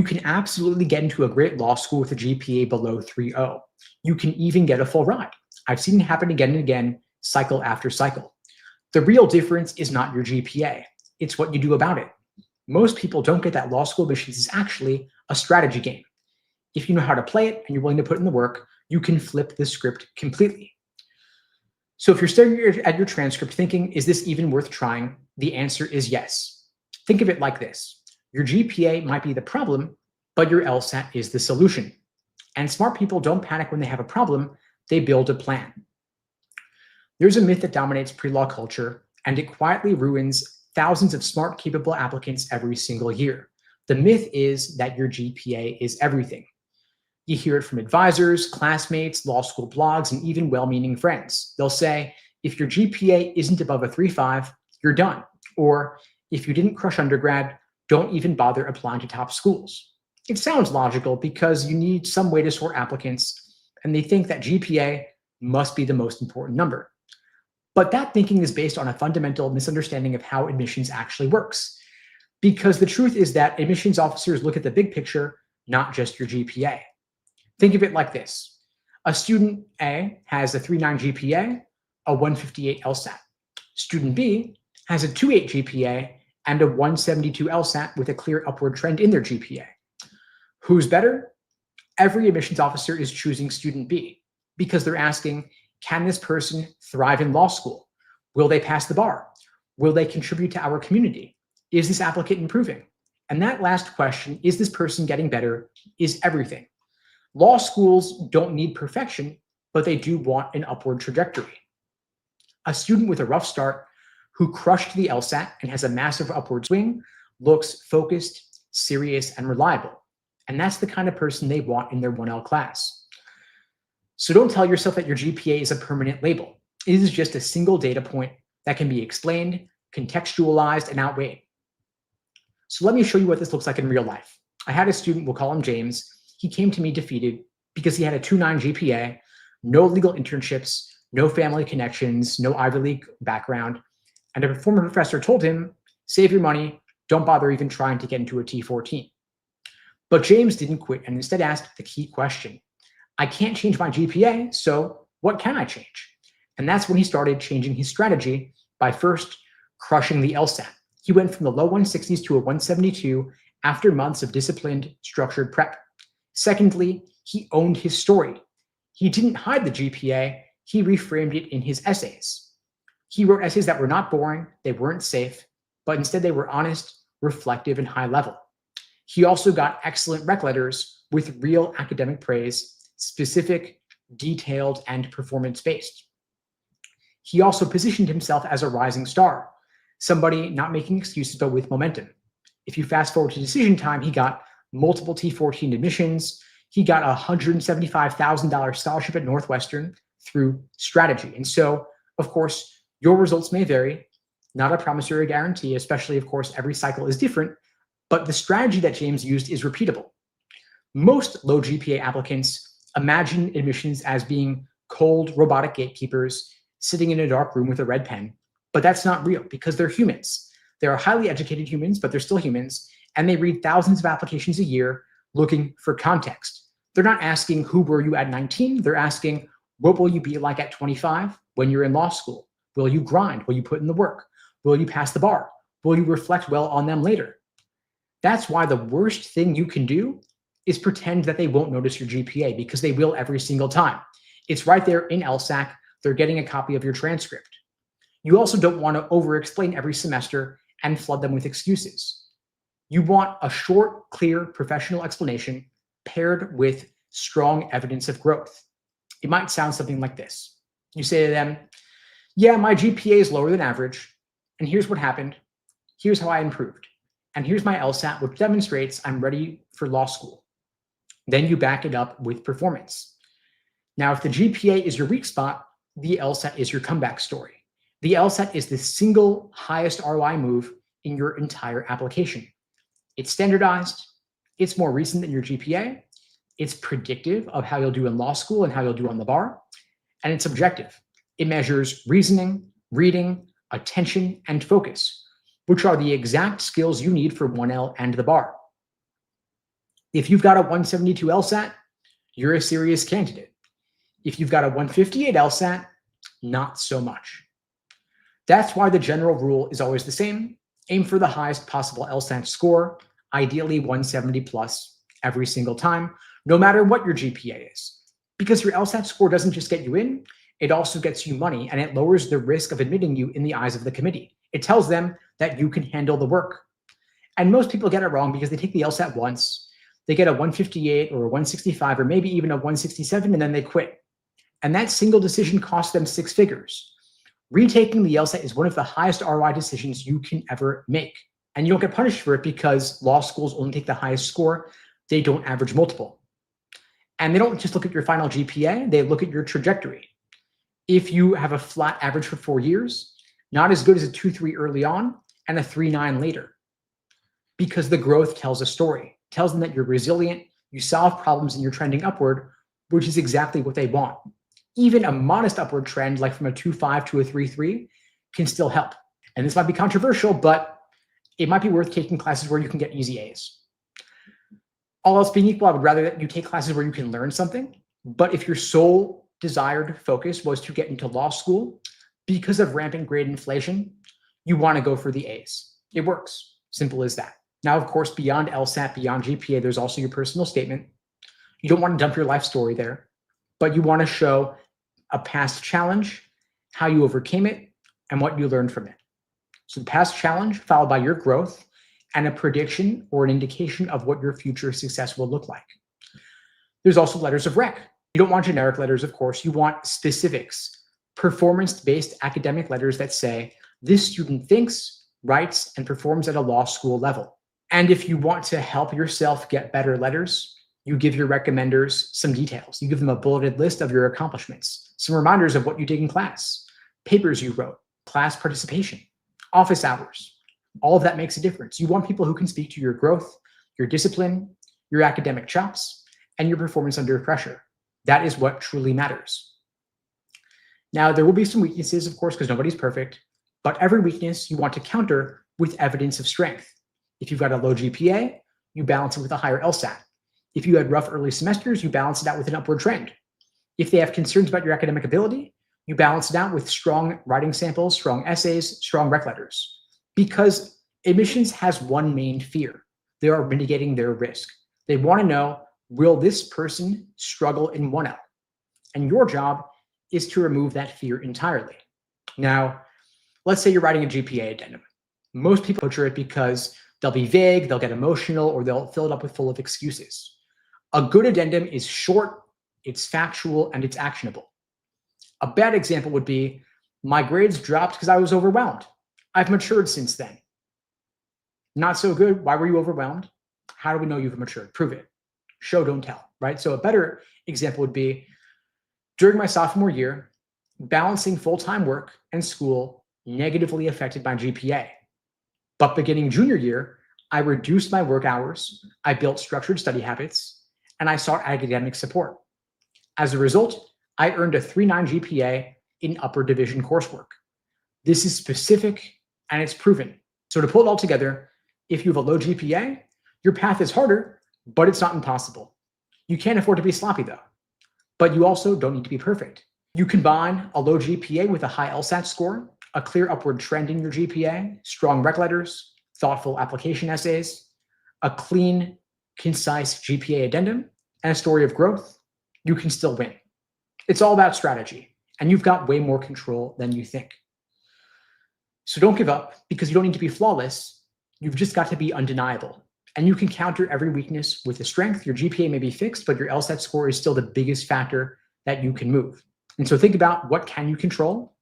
You can absolutely get into a great law school with a GPA below 3.0. You can even get a full ride. I've seen it happen again and again, cycle after cycle. The real difference is not your GPA. It's what you do about it. Most people don't get that law school admissions is actually a strategy game. If you know how to play it and you're willing to put in the work, you can flip the script completely. So if you're staring at your transcript thinking, is this even worth trying? The answer is yes. Think of it like this. Your GPA might be the problem, but your LSAT is the solution. And smart people don't panic when they have a problem, they build a plan. There's a myth that dominates pre-law culture, and it quietly ruins thousands of smart, capable applicants every single year. The myth is that your GPA is everything. You hear it from advisors, classmates, law school blogs, and even well-meaning friends. They'll say, if your GPA isn't above a 3.5, you're done. Or if you didn't crush undergrad, don't even bother applying to top schools. It sounds logical because you need some way to sort applicants, and they think that GPA must be the most important number. But that thinking is based on a fundamental misunderstanding of how admissions actually works. Because the truth is that admissions officers look at the big picture, not just your GPA. Think of it like this. A student A has a 3.9 GPA, a 158 LSAT. Student B has a 2.8 GPA and a 172 LSAT with a clear upward trend in their GPA. Who's better? Every admissions officer is choosing student B because they're asking, can this person thrive in law school? Will they pass the bar? Will they contribute to our community? Is this applicant improving? And that last question, is this person getting better, is everything. Law schools don't need perfection, but they do want an upward trajectory. A student with a rough start who crushed the LSAT and has a massive upward swing looks focused, serious, and reliable. And that's the kind of person they want in their 1L class. So don't tell yourself that your GPA is a permanent label. It is just a single data point that can be explained, contextualized, and outweighed. So let me show you what this looks like in real life. I had a student, we'll call him James. He came to me defeated because he had a 2.9 GPA, no legal internships, no family connections, no Ivy League background. And a former professor told him, save your money, don't bother even trying to get into a T14. But James didn't quit and instead asked the key question. I can't change my GPA, so what can I change? And that's when he started changing his strategy by first crushing the LSAT. He went from the low 160s to a 172 after months of disciplined, structured prep. Secondly, he owned his story. He didn't hide the GPA, he reframed it in his essays. He wrote essays that were not boring, they weren't safe, but instead they were honest, reflective, and high level. He also got excellent rec letters with real academic praise, specific, detailed, and performance-based. He also positioned himself as a rising star, somebody not making excuses but with momentum. If you fast forward to decision time, he got multiple T14 admissions. He got a $175,000 scholarship at Northwestern through strategy. And so, of course, your results may vary, not a promise or a guarantee, especially, of course, every cycle is different, but the strategy that James used is repeatable. Most low GPA applicants imagine admissions as being cold, robotic gatekeepers sitting in a dark room with a red pen, but that's not real because they're humans. They're highly educated humans, but they're still humans, and they read thousands of applications a year looking for context. They're not asking, who were you at 19? They're asking, what will you be like at 25 when you're in law school? Will you grind? Will you put in the work? Will you pass the bar? Will you reflect well on them later? That's why the worst thing you can do is pretend that they won't notice your GPA, because they will every single time. It's right there in LSAC. They're getting a copy of your transcript. You also don't want to over-explain every semester and flood them with excuses. You want a short, clear, professional explanation paired with strong evidence of growth. It might sound something like this. You say to them, yeah, my GPA is lower than average, and here's what happened. Here's how I improved. And here's my LSAT, which demonstrates I'm ready for law school. Then you back it up with performance. Now, if the GPA is your weak spot, the LSAT is your comeback story. The LSAT is the single highest ROI move in your entire application. It's standardized, it's more recent than your GPA, it's predictive of how you'll do in law school and how you'll do on the bar, and it's objective. It measures reasoning, reading, attention, and focus, which are the exact skills you need for 1L and the bar. If you've got a 172 LSAT, you're a serious candidate. If you've got a 158 LSAT, not so much. That's why the general rule is always the same. Aim for the highest possible LSAT score, ideally 170 plus every single time, no matter what your GPA is. Because your LSAT score doesn't just get you in, it also gets you money, and it lowers the risk of admitting you in the eyes of the committee. It tells them that you can handle the work. And most people get it wrong because they take the LSAT once, they get a 158 or a 165 or maybe even a 167, and then they quit. And that single decision costs them 6 figures. Retaking the LSAT is one of the highest ROI decisions you can ever make. And you don't get punished for it because law schools only take the highest score. They don't average multiple. And they don't just look at your final GPA, they look at your trajectory. If you have a flat average for 4 years, not as good as a 2.3 early on and a 3.9 later. Because the growth tells a story, tells them that you're resilient, you solve problems, and you're trending upward, which is exactly what they want. Even a modest upward trend, like from a 2.5 to a 3.3, can still help. And this might be controversial, but it might be worth taking classes where you can get easy A's. All else being equal, I would rather that you take classes where you can learn something. But if your sole desired focus was to get into law school, because of rampant grade inflation, you want to go for the A's. It works. Simple as that. Now, of course, beyond LSAT, beyond GPA, there's also your personal statement. You don't want to dump your life story there, but you want to show a past challenge, how you overcame it, and what you learned from it. So the past challenge followed by your growth and a prediction or an indication of what your future success will look like. There's also letters of rec. You don't want generic letters, of course. You want specifics, performance-based academic letters that say, this student thinks, writes, and performs at a law school level. And if you want to help yourself get better letters, you give your recommenders some details. You give them a bulleted list of your accomplishments, some reminders of what you did in class, papers you wrote, class participation, office hours. All of that makes a difference. You want people who can speak to your growth, your discipline, your academic chops, and your performance under pressure. That is what truly matters. Now, there will be some weaknesses, of course, because nobody's perfect, but every weakness you want to counter with evidence of strength. If you've got a low GPA, you balance it with a higher LSAT. If you had rough early semesters, you balance it out with an upward trend. If they have concerns about your academic ability, you balance it out with strong writing samples, strong essays, strong rec letters. Because admissions has one main fear. They are mitigating their risk. They want to know, will this person struggle in 1L? And your job is to remove that fear entirely. Now, let's say you're writing a GPA addendum. Most people butcher it because they'll be vague, they'll get emotional, or they'll fill it up with full of excuses. A good addendum is short, it's factual, and it's actionable. A bad example would be, my grades dropped because I was overwhelmed. I've matured since then. Not so good. Why were you overwhelmed? How do we know you've matured? Prove it. Show, don't tell, right? So a better example would be, during my sophomore year, balancing full-time work and school negatively affected my GPA. But beginning junior year, I reduced my work hours, I built structured study habits, and I sought academic support. As a result, I earned a 3.9 GPA in upper division coursework. This is specific and it's proven. So to pull it all together, if you have a low GPA, your path is harder, but it's not impossible. You can't afford to be sloppy though, but you also don't need to be perfect. You combine a low GPA with a high LSAT score, a clear upward trend in your GPA, strong rec letters, thoughtful application essays, a clean, concise GPA addendum, and a story of growth, you can still win. It's all about strategy, and you've got way more control than you think. So don't give up, because you don't need to be flawless. You've just got to be undeniable. And you can counter every weakness with a strength. Your GPA may be fixed, but your LSAT score is still the biggest factor that you can move. And so think about, what can you control?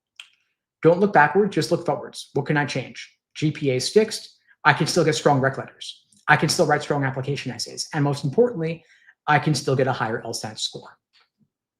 Don't look backward, just look forwards. What can I change? GPA is fixed. I can still get strong rec letters. I can still write strong application essays. And most importantly, I can still get a higher LSAT score.